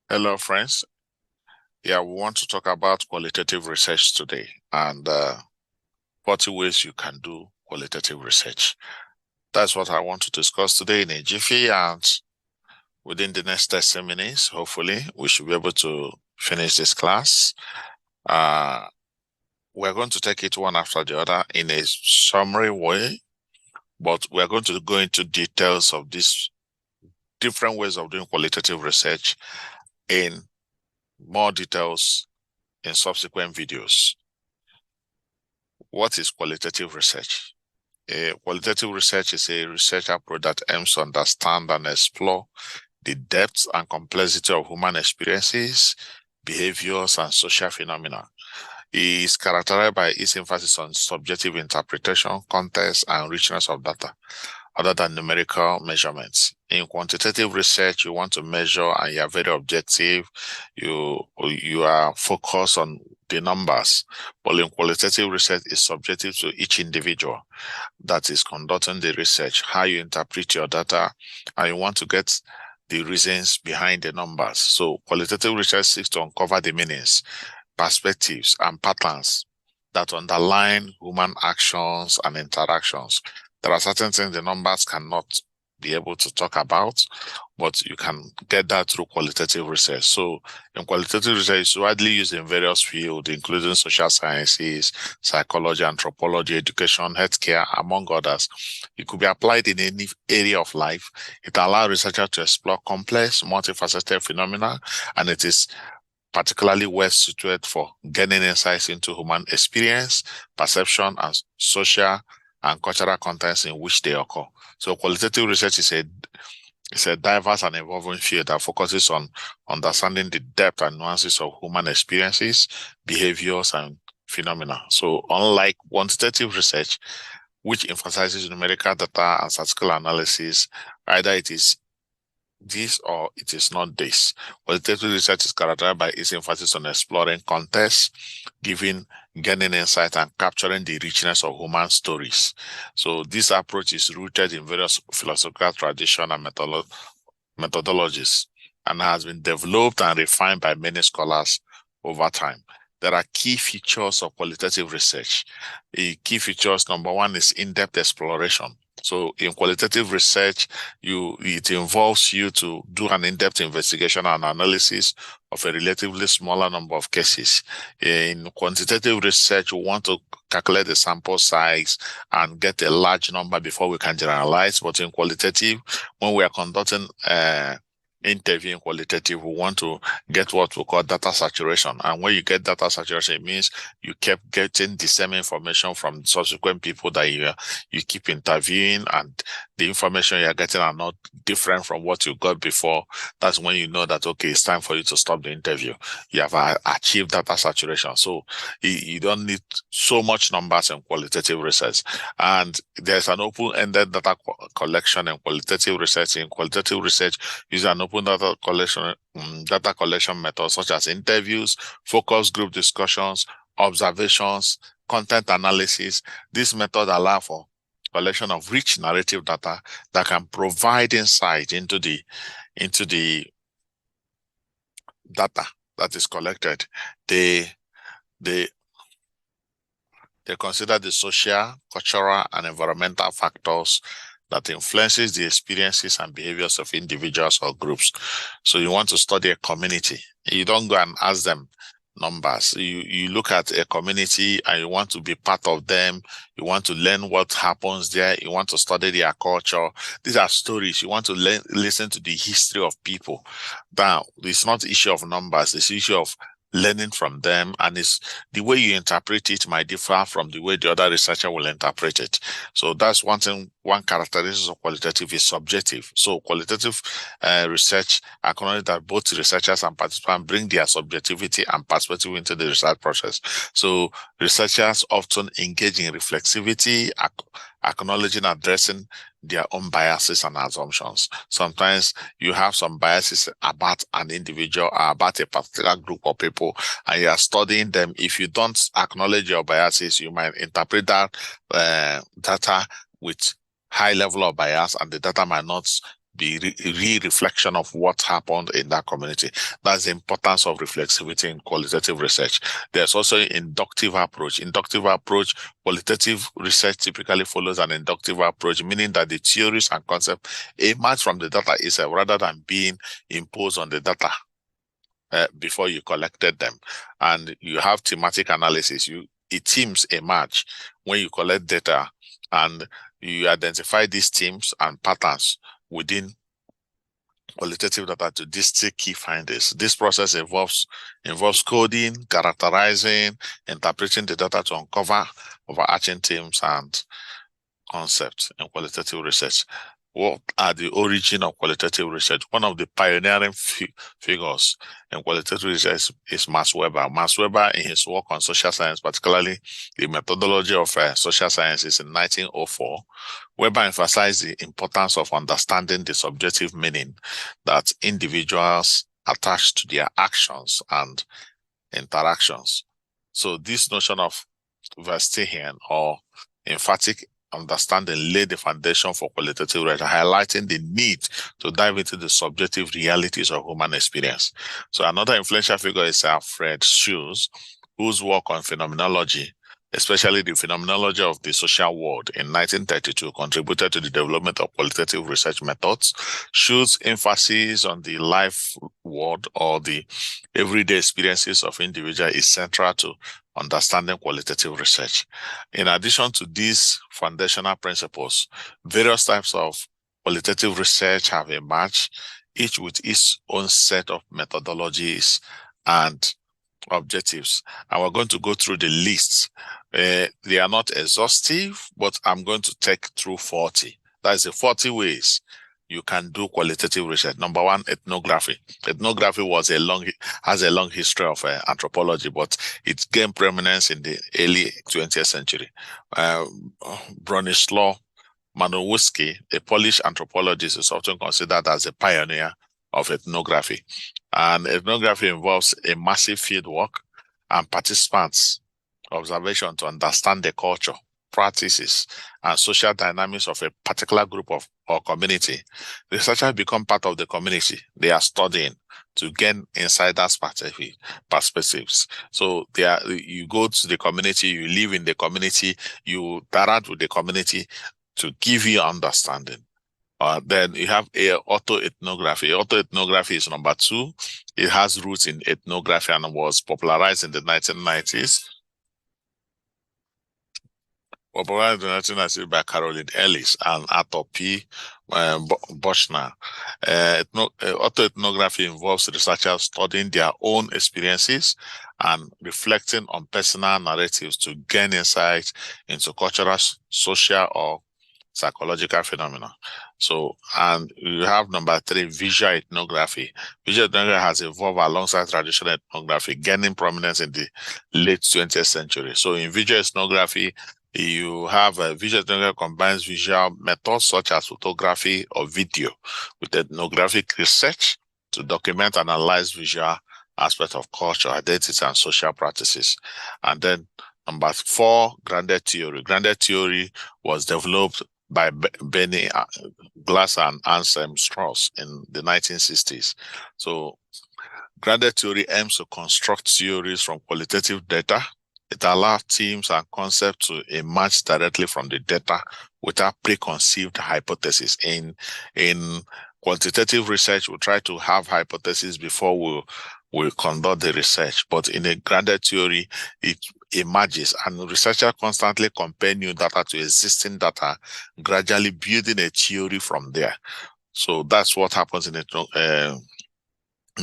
Hello, friends. Yeah, we want to talk about qualitative research today and 40 ways you can do qualitative research. That's what I want to discuss today in a jiffy, and within the next 30 minutes, hopefully, we should be able to finish this class. Uh, we're going to take it one after the other in a summary way, but we're going to go into details of these different ways of doing qualitative research in more details in subsequent videos. What is qualitative research? Qualitative research is a research approach that aims to understand and explore the depth and complexity of human experiences, behaviors, and social phenomena. It is characterized by its emphasis on subjective interpretation, context, and richness of data, other than numerical measurements. In quantitative research, you want to measure and you are very objective. You are focused on the numbers. But in qualitative research, it's subjective to each individual that is conducting the research, how you interpret your data, and you want to get the reasons behind the numbers. So qualitative research seeks to uncover the meanings, perspectives, and patterns that underline human actions and interactions. There are certain things the numbers cannot be able to talk about, but you can get that through qualitative research. So in qualitative research, it's widely used in various fields, including social sciences, psychology, anthropology, education, healthcare, among others. It could be applied in any area of life. It allows researchers to explore complex, multifaceted phenomena, and it is particularly well suited for gaining insights into human experience, perception, and social and cultural contexts in which they occur. So qualitative research is a diverse and evolving field that focuses on understanding the depth and nuances of human experiences, behaviors, and phenomena. So unlike quantitative research, which emphasizes numerical data and statistical analysis, either it is this or it is not this. Qualitative research is characterized by its emphasis on exploring context, gaining insight, and capturing the richness of human stories. So this approach is rooted in various philosophical traditions and methodologies, and has been developed and refined by many scholars over time. There are key features of qualitative research. The key features, number one, is in-depth exploration. So in qualitative research, it involves you to do an in-depth investigation and analysis of a relatively smaller number of cases. In quantitative research, we want to calculate the sample size and get a large number before we can generalize. But in qualitative, when we are conducting interview in qualitative, we want to get what we call data saturation. And when you get data saturation, it means you kept getting the same information from subsequent people that you keep interviewing, and the information you're getting are not different from what you got before. That's when you know that, okay, it's time for you to stop the interview. You have achieved data saturation. So you don't need so much numbers in qualitative research. And there's an open-ended data collection in qualitative research. In qualitative research, use an open data collection methods such as interviews, focus group discussions, observations, content analysis. These methods allow for collection of rich narrative data that can provide insight into the data that is collected. They they they consider the social, cultural, and environmental factors that influences the experiences and behaviors of individuals or groups. So you want to study a community. You don't go and ask them numbers. You look at a community and you want to be part of them. You want to learn what happens there. You want to study their culture. These are stories. You want to listen to the history of people. Now, it's not the issue of numbers. It's the issue of learning from them, and it's the way you interpret it might differ from the way the other researcher will interpret it. So that's one thing. One characteristic of qualitative is subjective. So qualitative research acknowledges that both researchers and participants bring their subjectivity and perspective into the research process. So researchers often engage in reflexivity, acknowledging, addressing their own biases and assumptions. Sometimes you have some biases about an individual or about a particular group of people, and you are studying them. If you don't acknowledge your biases, you might interpret that data with high level of bias, and the data might not be reflection of what happened in that community. That's the importance of reflexivity in qualitative research. There's also inductive approach. Inductive approach, qualitative research typically follows an inductive approach, meaning that the theories and concepts emerge from the data itself rather than being imposed on the data before you collected them. And you have thematic analysis. Themes emerge when you collect data and you identify these themes and patterns within qualitative data to distill key findings. This process involves coding, characterizing, interpreting the data to uncover overarching themes and concepts in qualitative research. What are the origin of qualitative research? One of the pioneering figures in qualitative research is Max Weber. Max Weber, in his work on social science, particularly the methodology of social sciences in 1904, Weber emphasized the importance of understanding the subjective meaning that individuals attach to their actions and interactions. So this notion of Verstehen or emphatic understanding laid the foundation for qualitative research, highlighting the need to dive into the subjective realities of human experience. So another influential figure is Alfred Schulz, whose work on phenomenology, especially the phenomenology of the social world in 1932, contributed to the development of qualitative research methods. Schulz's emphasis on the life world or the everyday experiences of individuals is central to understanding qualitative research. In addition to these foundational principles, various types of qualitative research have emerged, each with its own set of methodologies and objectives. And we're going to go through the lists. They are not exhaustive, but I'm going to take through 40. That's the 40 ways you can do qualitative research. Number one, ethnography. Ethnography has a long history of anthropology, but it gained prominence in the early 20th century. Bronislaw Manowski, a Polish anthropologist, is often considered as a pioneer of ethnography. And ethnography involves a massive field work and participants' observation to understand the culture, practices, and social dynamics of a particular group of or community. Researchers become part of the community they are studying to gain insiders' perspectives. So you go to the community, you live in the community, you interact with the community to give you understanding. Then you have autoethnography. Autoethnography is number 2. It has roots in ethnography and was popularized in the 1990s. Popularized in the 1990s by Caroline Ellis and Arthur P. Bochner. Autoethnography involves researchers studying their own experiences and reflecting on personal narratives to gain insight into cultural, social, or psychological phenomena. So, and you have number 3, visual ethnography. Visual ethnography has evolved alongside traditional ethnography, gaining prominence in the late 20th century. So in visual ethnography, you have visual ethnography combines visual methods such as photography or video with ethnographic research to document and analyze visual aspects of culture, identity, and social practices. And then number 4, grounded theory. Grounded theory was developed by Benny Glaser and Anselm Strauss in the 1960s. So grounded theory aims to construct theories from qualitative data. It allows teams and concepts to emerge directly from the data without preconceived hypotheses. In quantitative research, we try to have hypotheses before we conduct the research. But in a grounded theory, it emerges, and researchers constantly compare new data to existing data, gradually building a theory from there. So that's what happens in a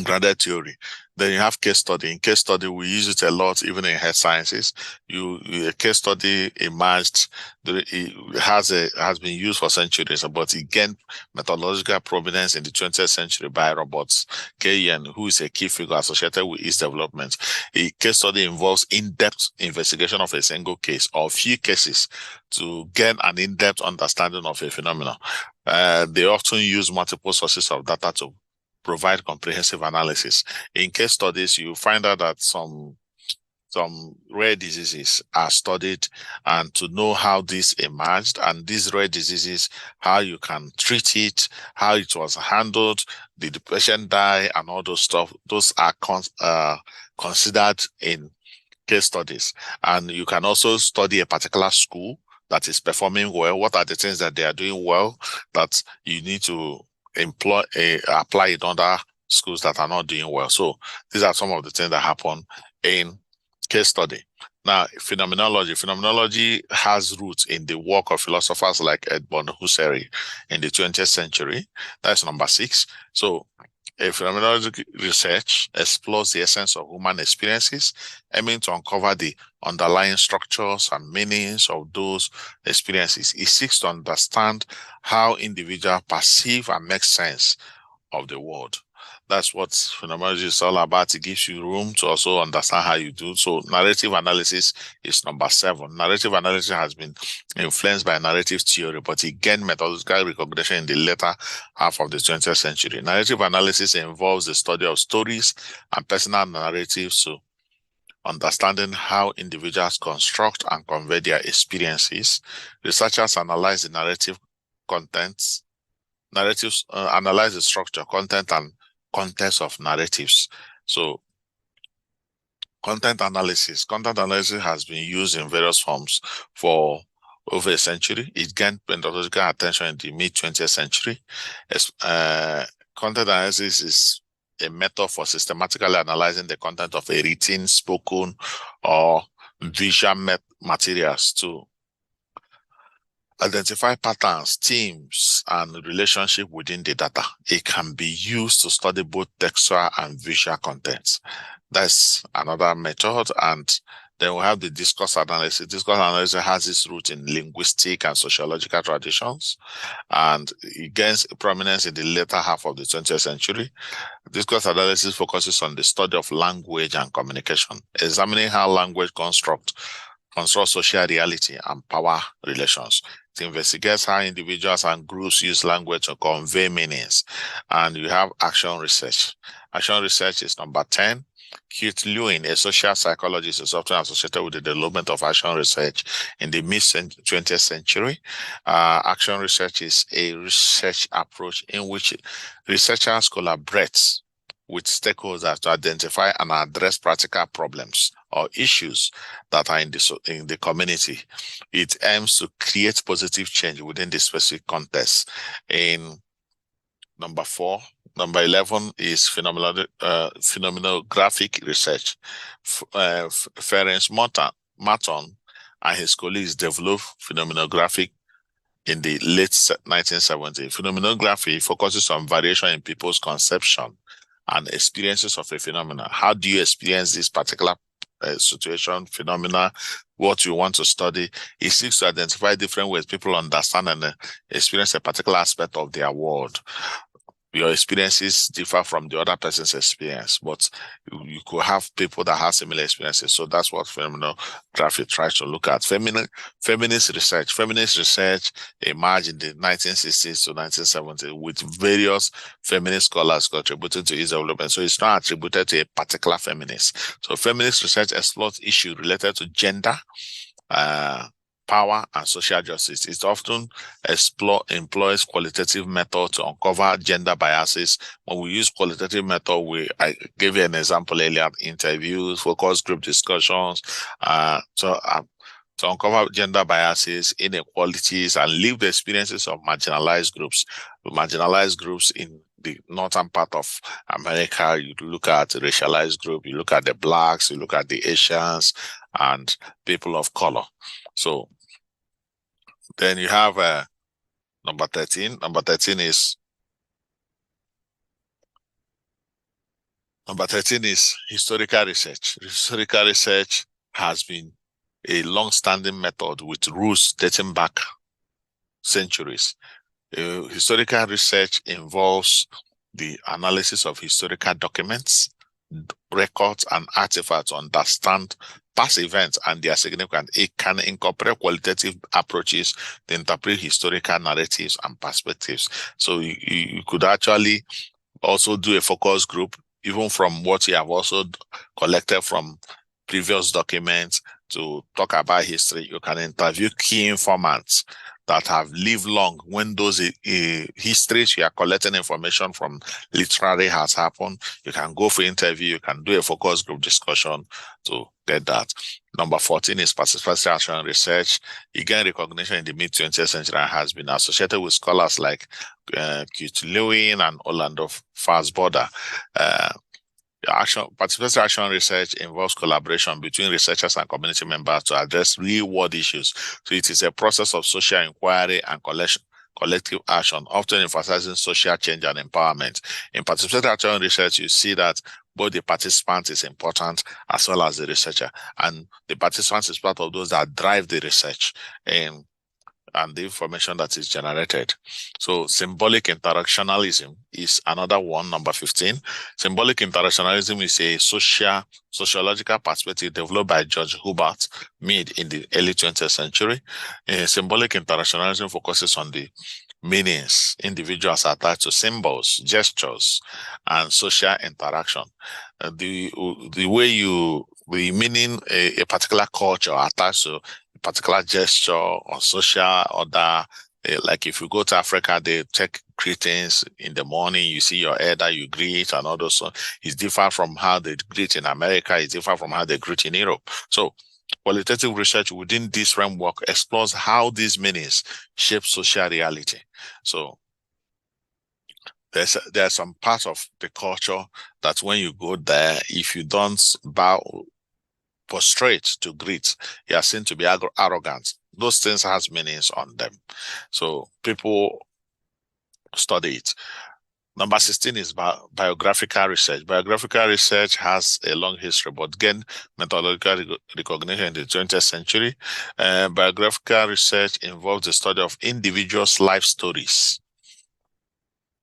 grounded theory. Then you have case study. In case study, we use it a lot, even in health sciences. A case study emerged. It has been used for centuries, but it gained methodological prominence in the 20th century by Roberts Kayan, who is a key figure associated with its development. A case study involves in-depth investigation of a single case or few cases to gain an in-depth understanding of a phenomenon. They often use multiple sources of data to provide comprehensive analysis. In case studies, you find out that some some rare diseases are studied, and to know how this emerged, and these rare diseases, how you can treat it, how it was handled, did the patient die, and all those stuff. Those are considered in case studies. And you can also study a particular school that is performing well. What are the things that they are doing well that you need to apply in other schools that are not doing well? So these are some of the things that happen in case study. Now, phenomenology has roots in the work of philosophers like Edmund Husserl in the 20th century. That's number 6. So a phenomenology research explores the essence of human experiences, aiming to uncover the underlying structures and meanings of those experiences. It seeks to understand how individuals perceive and make sense of the world. That's what phenomenology is all about. It gives you room to also understand how you do. So narrative analysis is number 7. Narrative analysis has been influenced by narrative theory, but it gained methodological recognition in the later half of the 20th century. Narrative analysis involves the study of stories and personal narratives to understanding how individuals construct and convey their experiences. Researchers analyze the narrative contents. Narratives analyze the structure, content, and context of narratives. So content analysis has been used in various forms for over a century. It gained pedagogical attention in the mid-20th century. Content analysis is a method for systematically analyzing the content of a written, spoken, or visual materials to identify patterns, themes, and relationship within the data. It can be used to study both textual and visual contents. That's another method. And then we have the discourse analysis. Discourse analysis has its root in linguistic and sociological traditions, and it gains prominence in the later half of the 20th century. Discourse analysis focuses on the study of language and communication, examining how language construct social reality and power relations. It investigates how individuals and groups use language to convey meanings. And you have action research. Action research is number 10. Keith Lewin, a social psychologist, is often associated with the development of action research in the mid-20th century. Action research is a research approach in which researchers collaborate with stakeholders to identify and address practical problems or issues that are in the community. It aims to create positive change within the specific context. In number 4, number 11 is phenomenographic research. Ferenc Marton and his colleagues developed phenomenographic in the late 1970s. Phenomenography focuses on variation in people's conception and experiences of a phenomenon. How do you experience this particular situation, phenomena, what you want to study? It seeks to identify different ways people understand and experience a particular aspect of their world. Your experiences differ from the other person's experience, but you could have people that have similar experiences. So that's what phenomenography tries to look at. Feminist research emerged in the 1960s to 1970s with various feminist scholars contributing to its development. So it's not attributed to a particular feminist. So feminist research explores issues related to gender, power, and social justice. It often employs qualitative method to uncover gender biases. When we use qualitative method, I gave you an example earlier: interviews, focus group discussions, to uncover gender biases, inequalities, and lived experiences of marginalized groups. Marginalized groups in the northern part of America, you look at racialized group, you look at the blacks, you look at the Asians, and people of color. So then you have number 13. Number 13 is historical research. Historical research has been a long-standing method with roots dating back centuries. Historical research involves the analysis of historical documents, records, and artifacts to understand past events and their significance. It can incorporate qualitative approaches to interpret historical narratives and perspectives. So you could actually also do a focus group, even from what you have also collected from previous documents, to talk about history. You can interview key informants that have lived long when those histories you are collecting information from literally has happened. You can go for interview, you can do a focus group discussion to get that. Number 14 is participatory action research. Again, recognition in the mid-20th century has been associated with scholars like Keith Lewin and Orlando Fassborder. Participatory action research involves collaboration between researchers and community members to address real-world issues. So it is a process of social inquiry and collective action, often emphasizing social change and empowerment. In participatory action research, you see that both the participant is important as well as the researcher, and the participant is part of those that drive the research and the information that is generated. So symbolic interactionalism is another one, number 15. Symbolic interactionalism is a sociological perspective developed by George Hubert Mead in the early 20th century. Symbolic interactionalism focuses on the meanings individuals attach to symbols, gestures, and social interaction. The meaning a particular culture attached to particular gesture or social order. Like if you go to Africa, they take greetings in the morning. You see your elder, you greet, and all those. So it's different from how they greet in America. It's different from how they greet in Europe. So qualitative research within this framework explores how these meanings shape social reality. So there's some part of the culture that when you go there, if you don't bow, prostrate to greet, you are seen to be arrogant. Those things has meanings on them. So people study it. Number 16 is biographical research. Biographical research has a long history, but gained methodological recognition in the 20th century. Biographical research involves the study of individuals' life stories,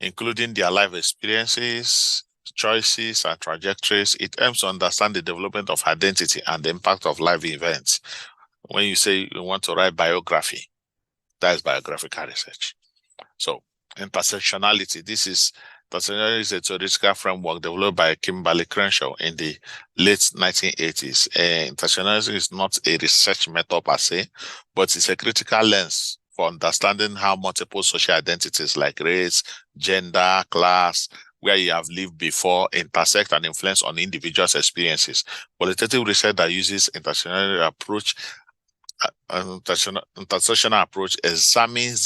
including their life experiences, choices, and trajectories. It aims to understand the development of identity and the impact of life events. When you say you want to write biography, that is biographical research. So intersectionality, intersectionality is a theoretical framework developed by Kimberly Crenshaw in the late 1980s. Intersectionality is not a research method per se, but it's a critical lens for understanding how multiple social identities like race, gender, class, where you have lived before, intersect and influence on individuals' experiences. Qualitative research that uses intersectional approach, intersectional approach examines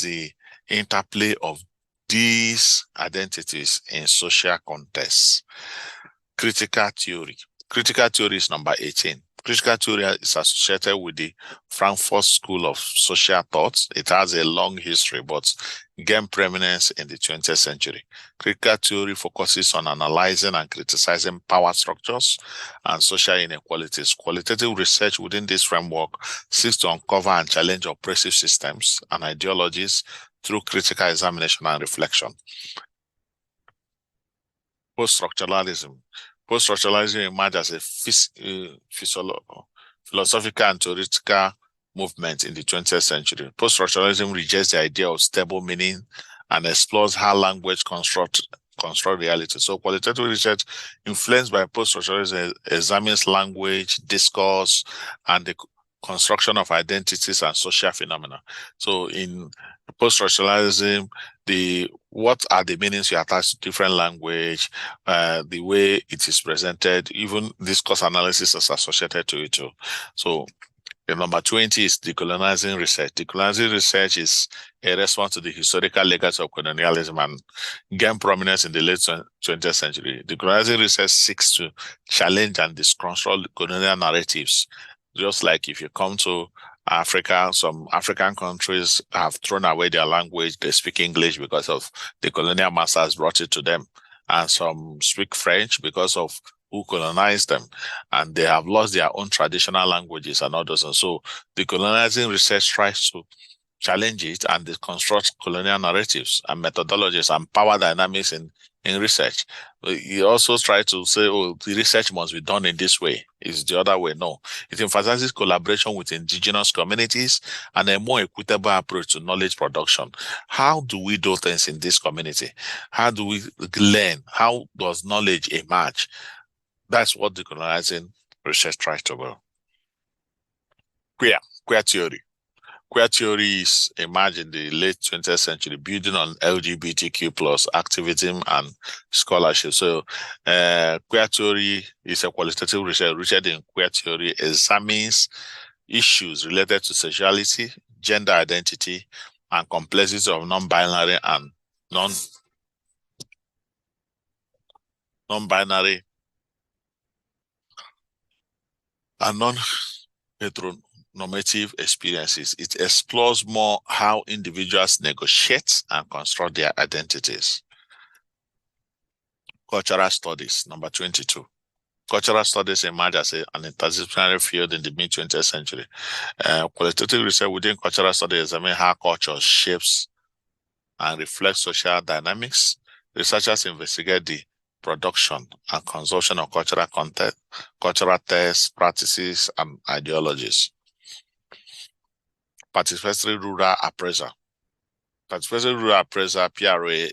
the interplay of these identities in social contexts. Critical theory. Critical theory is number 18. Critical theory is associated with the Frankfurt School of Social Thought. It has a long history, but gained prominence in the 20th century. Critical theory focuses on analyzing and criticizing power structures and social inequalities. Qualitative research within this framework seeks to uncover and challenge oppressive systems and ideologies through critical examination and reflection. Post-structuralism. Post-structuralism emerged as a philosophical and theoretical movement in the 20th century. Post-structuralism rejects the idea of stable meaning and explores how language construct reality. So qualitative research influenced by post-structuralism examines language, discourse, and the construction of identities and social phenomena. So in post-structuralism, what are the meanings you attach to different language, the way it is presented, even discourse analysis is associated to it too. So the number 20 is decolonizing research. Decolonizing research is a response to the historical legacy of colonialism and gained prominence in the late 20th century. Decolonizing research seeks to challenge and disconstruct colonial narratives. Just like if you come to Africa, some African countries have thrown away their language. They speak English because of the colonial masters brought it to them. And some speak French because of who colonized them. And they have lost their own traditional languages and others. And so the colonizing research tries to challenge it and deconstruct colonial narratives and methodologies and power dynamics in research. You also try to say, oh, the research must be done in this way. It's the other way. No. It emphasizes collaboration with indigenous communities and a more equitable approach to knowledge production. How do we do things in this community? How do we learn? How does knowledge emerge? That's what decolonizing research tries to do. Queer theory. Queer theory is emerged in the late 20th century, building on LGBTQ plus activism and scholarship. So, queer theory is a qualitative research rooted in queer theory, examines issues related to sexuality, gender identity, and complexity of non-binary and non-binary and non-heteronormative experiences. It explores more how individuals negotiate and construct their identities. Cultural studies, number 22. Cultural studies emerged as an interdisciplinary field in the mid-20th century. Qualitative research within cultural studies examine how culture shapes and reflects social dynamics. Researchers investigate the production and consumption of cultural content, cultural texts, practices, and ideologies. Participatory rural appraisal. Participatory rural appraisal, PRA,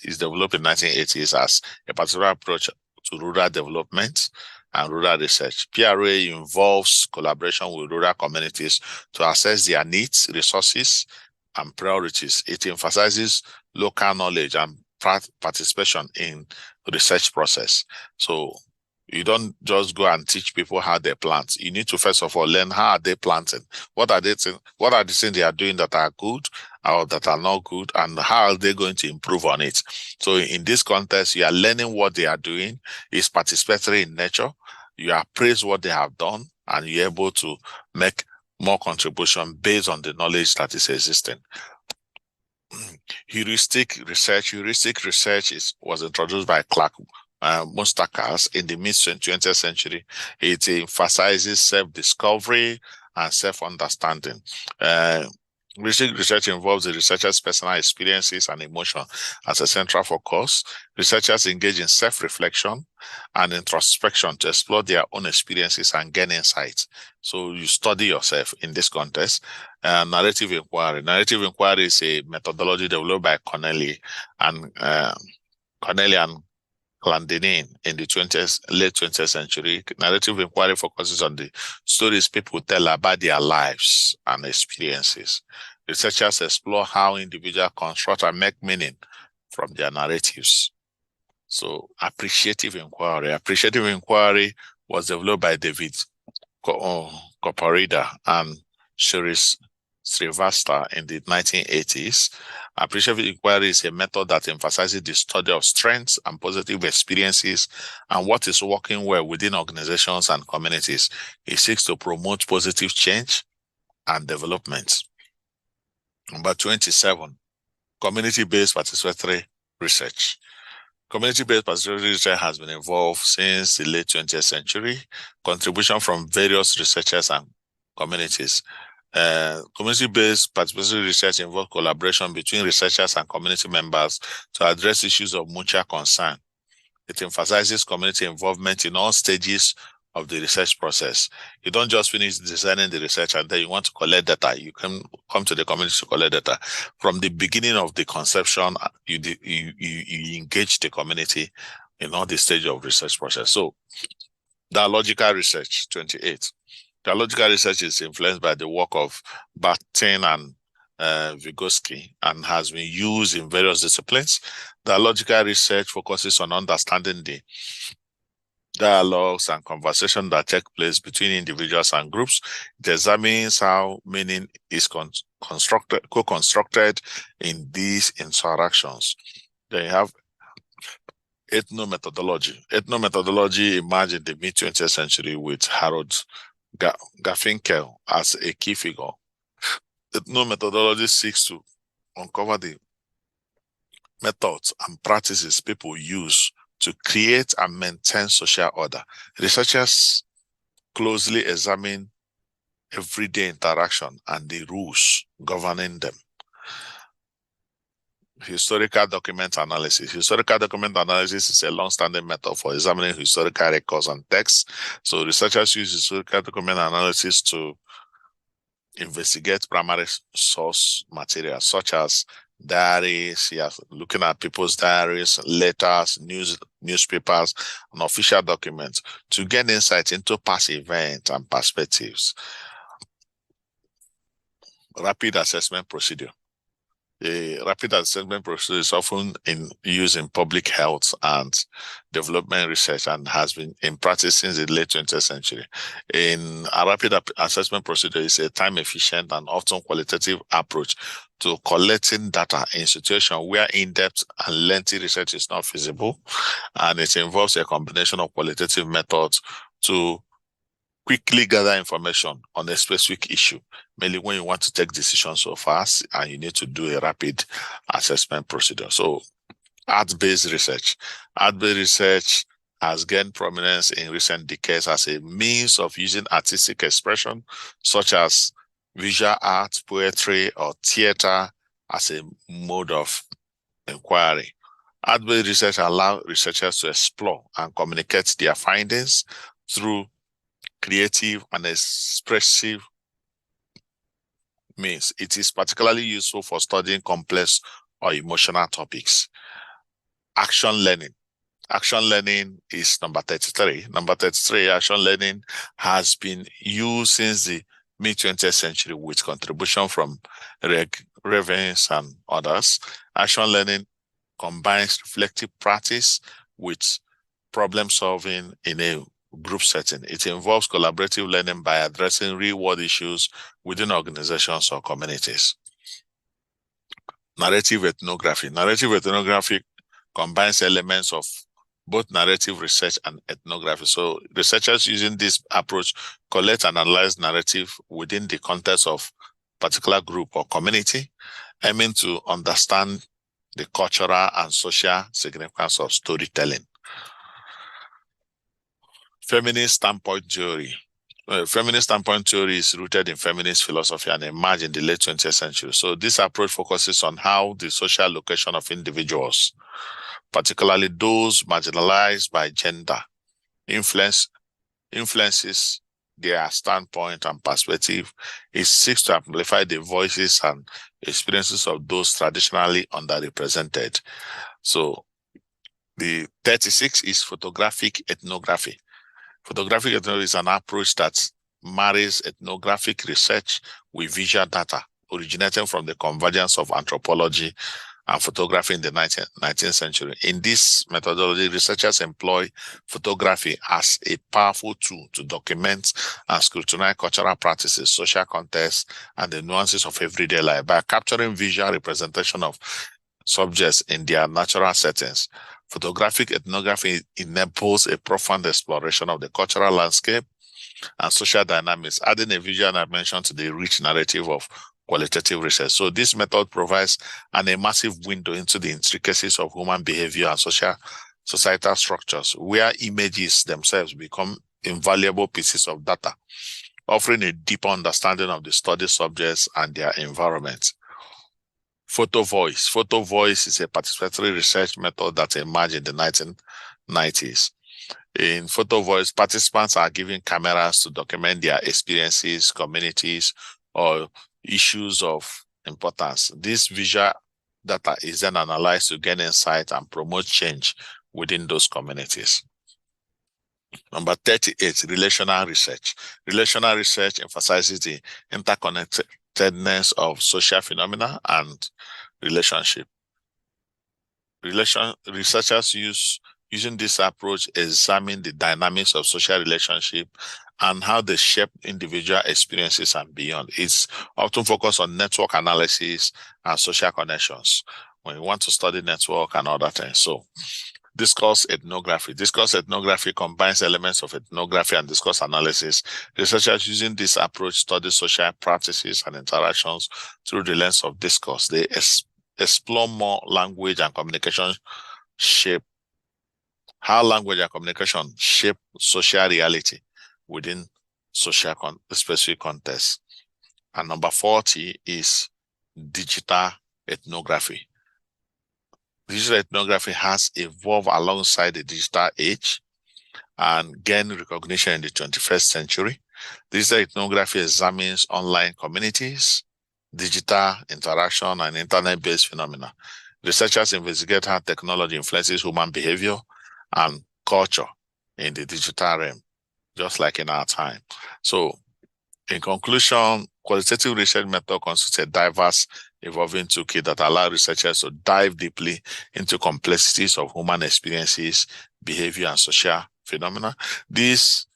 is developed in 1980s as a particular approach to rural development and rural research. PRA involves collaboration with rural communities to assess their needs, resources, and priorities. It emphasizes local knowledge and participation in the research process. So you don't just go and teach people how they plant. You need to first of all learn how are they planting, what are what are the things they are doing that are good or that are not good, and how are they going to improve on it. So in this context, you are learning what they are doing. It's participatory in nature. You appraise what they have done, and you're able to make more contribution based on the knowledge that is existing. Heuristic research. Heuristic research was introduced by Clark Mustakas in the mid-20th century. It emphasizes self-discovery and self-understanding. Research involves the researcher's personal experiences and emotion as a central focus. Researchers engage in self-reflection and introspection to explore their own experiences and gain insights. So you study yourself in this context. Narrative inquiry. Narrative inquiry is a methodology developed by Connelly and Clandinin in the late 20th century. Narrative inquiry focuses on the stories people tell about their lives and experiences. Researchers explore how individuals construct and make meaning from their narratives. So, appreciative inquiry. Appreciative inquiry was developed by David Coparida and Shiris Srivastava in the 1980s. Appreciative inquiry is a method that emphasizes the study of strengths and positive experiences and what is working well within organizations and communities. It seeks to promote positive change and development. Number 27, community-based participatory research. Community-based participatory research has been involved since the late 20th century. Contribution from various researchers and communities. Community-based participatory research involves collaboration between researchers and community members to address issues of mutual concern. It emphasizes community involvement in all stages of the research process. You don't just finish designing the research and then you want to collect data. You can come to the community to collect data. From the beginning of the conception, you engage the community in all the stages of research process. So, dialogical research, 28. Dialogical research is influenced by the work of Bakhtin and Vygotsky and has been used in various disciplines. Dialogical research focuses on understanding the dialogues and conversation that take place between individuals and groups. It examines how meaning is co-constructed in these interactions. They have ethnomethodology. Ethnomethodology emerged in the mid-20th century with Harold Garfinkel as a key figure. Ethnomethodology seeks to uncover the methods and practices people use to create and maintain social order. Researchers closely examine everyday interaction and the rules governing them. Historical document analysis. Historical document analysis is a long-standing method for examining historical records and texts. So researchers use historical document analysis to investigate primary source material, such as diaries, yes, looking at people's diaries, letters, newspapers, and official documents to gain insight into past events and perspectives. Rapid assessment procedure. A rapid assessment procedure is often in use in public health and development research and has been in practice since the late 20th century. In a rapid assessment procedure is a time efficient and often qualitative approach to collecting data in situations where in-depth and lengthy research is not feasible, and it involves a combination of qualitative methods to quickly gather information on a specific issue, mainly when you want to take decisions so fast and you need to do a rapid assessment procedure. So art-based research. Art-based research has gained prominence in recent decades as a means of using artistic expression, such as visual art, poetry, or theater as a mode of inquiry. Art-based research allows researchers to explore and communicate their findings through creative and expressive means. It is particularly useful for studying complex or emotional topics. Action learning. Action learning is number 33. Number 33, action learning has been used since the mid-20th century with contribution from Ravens and others. Action learning combines reflective practice with problem solving in a group setting. It involves collaborative learning by addressing real-world issues within organizations or communities. Narrative ethnography. Narrative ethnography combines elements of both narrative research and ethnography. So researchers using this approach collect and analyze narrative within the context of particular group or community, aiming to understand the cultural and social significance of storytelling. Feminist standpoint theory. Feminist standpoint theory is rooted in feminist philosophy and emerged in the late 20th century. So this approach focuses on how the social location of individuals, particularly those marginalized by gender, influences their standpoint and perspective. It seeks to amplify the voices and experiences of those traditionally underrepresented. So the 36 is photographic ethnography. Photographic ethnography is an approach that marries ethnographic research with visual data, originating from the convergence of anthropology and photography in the 19th century. In this methodology, researchers employ photography as a powerful tool to document and scrutinize cultural practices, social contexts, and the nuances of everyday life by capturing visual representation of subjects in their natural settings. Photographic ethnography enables a profound exploration of the cultural landscape and social dynamics, adding a visual dimension to the rich narrative of qualitative research. So this method provides an immersive window into the intricacies of human behavior and societal structures, where images themselves become invaluable pieces of data, offering a deeper understanding of the study subjects and their environment. Photo voice. Photo voice is a participatory research method that emerged in the 1990s. In photo voice, participants are given cameras to document their experiences, communities, or issues of importance. This visual data is then analyzed to gain insight and promote change within those communities. Number 38, relational research. Relational research emphasizes the interconnectedness of social phenomena and relationship. Researchers using this approach examine the dynamics of social relationship and how they shape individual experiences and beyond. It's often focused on network analysis and social connections when you want to study network and other things. So discourse ethnography. Discourse ethnography combines elements of ethnography and discourse analysis. Researchers using this approach study social practices and interactions through the lens of discourse. They explore more language and communication shape, how language and communication shape social reality within social specific context. And number 40 is digital ethnography. Digital ethnography has evolved alongside the digital age and gained recognition in the 21st century. Digital ethnography examines online communities, digital interaction, and internet-based phenomena. Researchers investigate how technology influences human behavior and culture in the digital realm, just like in our time. So, in conclusion, qualitative research method constitutes a diverse, evolving toolkit that allows researchers to dive deeply into complexities of human experiences, behavior, and social phenomena. This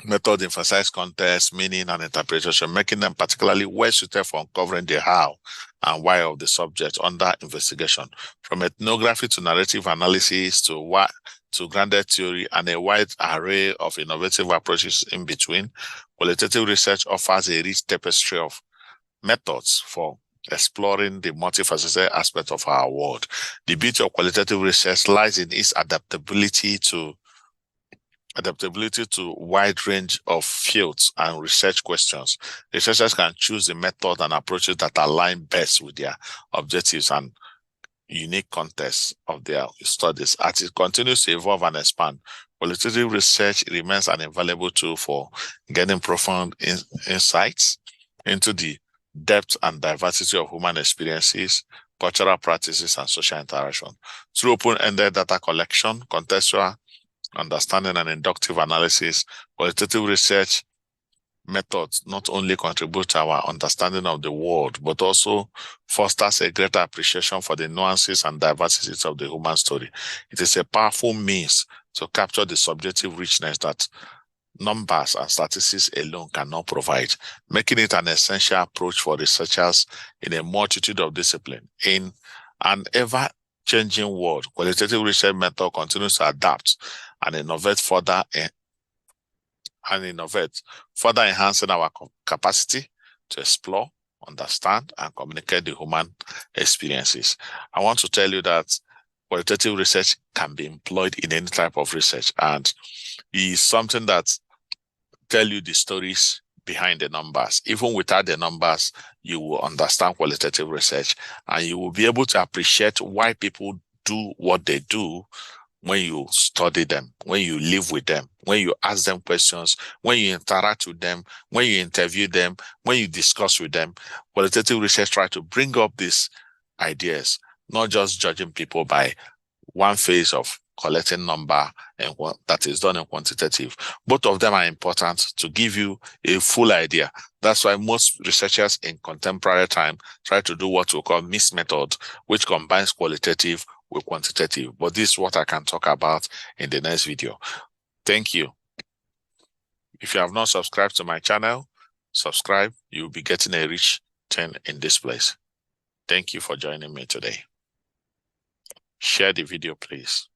method emphasizes context, meaning, and interpretation, making them particularly well suited for uncovering the how and why of the subject under investigation. From ethnography to narrative analysis to grounded theory and a wide array of innovative approaches in between, qualitative research offers a rich tapestry of methods for exploring the multifaceted aspect of our world. The beauty of qualitative research lies in its adaptability to wide range of fields and research questions. Researchers can choose the method and approaches that align best with their objectives and unique contexts of their studies. As it continues to evolve and expand, qualitative research remains an invaluable tool for getting profound insights into the depth and diversity of human experiences, cultural practices, and social interaction. Through open-ended data collection, contextual understanding, and inductive analysis, qualitative research methods not only contribute to our understanding of the world, but also fosters a greater appreciation for the nuances and diversities of the human story. It is a powerful means to capture the subjective richness that numbers and statistics alone cannot provide, making it an essential approach for researchers in a multitude of disciplines. In an ever-changing world, qualitative research method continues to adapt and innovate further, further enhancing our capacity to explore, understand, and communicate the human experiences. I want to tell you that qualitative research can be employed in any type of research, and is something that tell you the stories behind the numbers. Even without the numbers, you will understand qualitative research, and you will be able to appreciate why people do what they do when you study them, when you live with them, when you ask them questions, when you interact with them, when you interview them, when you discuss with them. Qualitative research try to bring up these ideas, not just judging people by one phase of collecting number and what that is done in quantitative. Both of them are important to give you a full idea. That's why most researchers in contemporary time try to do what we call mixed method, which combines qualitative with quantitative. But this is what I can talk about in the next video. Thank you. If you have not subscribed to my channel, subscribe. You'll be getting a rich thing in this place. Thank you for joining me today. Share the video, please.